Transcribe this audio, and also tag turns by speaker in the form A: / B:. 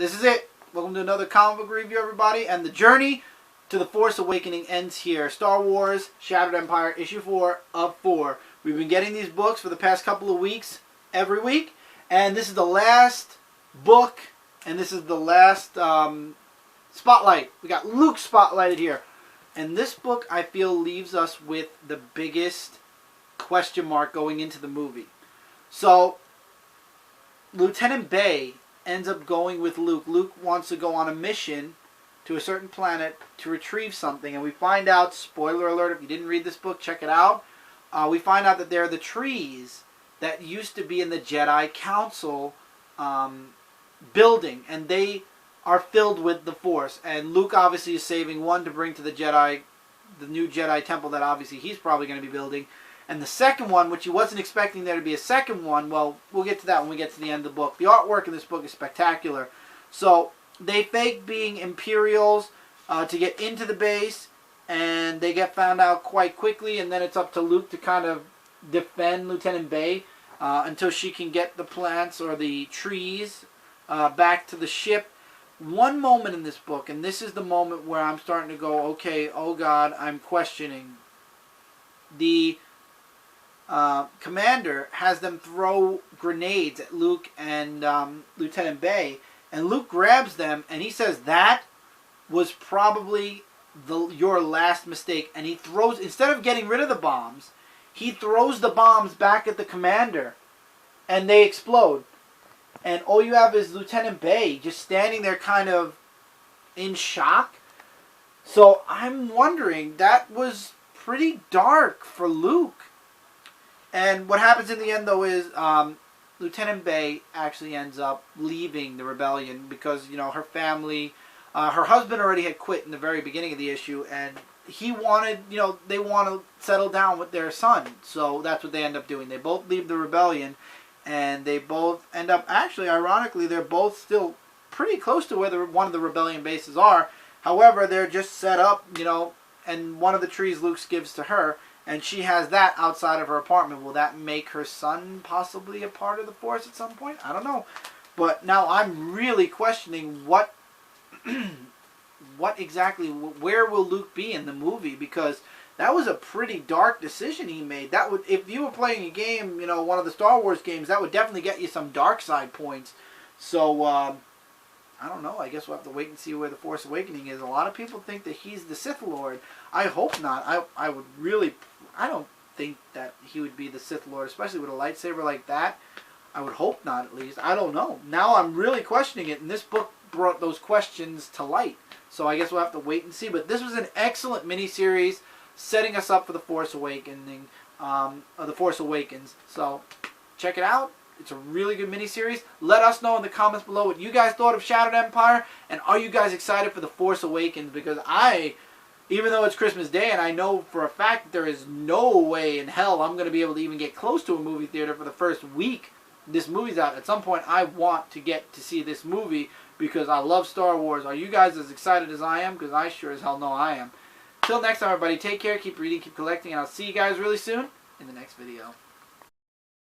A: this is it. Welcome to another comic book review, everybody. And the journey to The Force Awakening ends here. Star Wars Shattered Empire, issue 4 of 4. We've been getting these books for the past couple of weeks, every week. And this is the last book, and this is the last spotlight. We got Luke spotlighted here. And this book, I feel, leaves us with the biggest question mark going into the movie. So, Lieutenant Bay ends up going with Luke. Luke wants to go on a mission to a certain planet to retrieve something. And we find out, spoiler alert, if you didn't read this book, check it out. We find out that they're the trees that used to be in the Jedi Council building. And they are filled with the Force. And Luke obviously is saving one to bring to the Jedi, the new Jedi temple that obviously he's probably going to be building. And the second one, which he wasn't expecting there to be a second one, well, we'll get to that when we get to the end of the book. The artwork in this book is spectacular. So they fake being Imperials to get into the base, and they get found out quite quickly, and then it's up to Luke to kind of defend Lieutenant Bay until she can get the plants or the trees back to the ship. One moment in this book, and this is the moment where I'm starting to go, okay, oh God, I'm questioning. The commander has them throw grenades at Luke and Lieutenant Bay, and Luke grabs them, and he says that was probably your last mistake. And he throws, instead of getting rid of the bombs, he throws the bombs back at the commander, and they explode. And all you have is Lieutenant Bay just standing there kind of in shock. So I'm wondering, that was pretty dark for Luke. And what happens in the end, though, is Lieutenant Bay actually ends up leaving the rebellion because, you know, her family, her husband already had quit in the very beginning of the issue, and he wanted, you know, they want to settle down with their son. So that's what they end up doing. They both leave the rebellion, and they both end up, actually, ironically, they're both still pretty close to where one of the rebellion bases are. However, they're just set up, you know, and one of the trees Luke gives to her, and she has that outside of her apartment. Will that make her son possibly a part of the Force at some point? I don't know. But now I'm really questioning what exactly, where will Luke be in the movie? Because that was a pretty dark decision he made. That would, if you were playing a game, you know, one of the Star Wars games, that would definitely get you some dark side points. So, I don't know. I guess we'll have to wait and see where The Force Awakening is. A lot of people think that he's the Sith Lord. I hope not. I would really, I don't think that he would be the Sith Lord, especially with a lightsaber like that. I would hope not, at least. I don't know. Now I'm really questioning it, and this book brought those questions to light. So I guess we'll have to wait and see. But this was an excellent miniseries setting us up for The Force Awakening, The Force Awakens. So check it out. It's a really good miniseries. Let us know in the comments below what you guys thought of Shattered Empire, and are you guys excited for The Force Awakens? Because even though it's Christmas Day, and I know for a fact there is no way in hell I'm going to be able to even get close to a movie theater for the first week this movie's out. At some point, I want to get to see this movie because I love Star Wars. Are you guys as excited as I am? Because I sure as hell know I am. Till next time, everybody, take care, keep reading, keep collecting, and I'll see you guys really soon in the next video.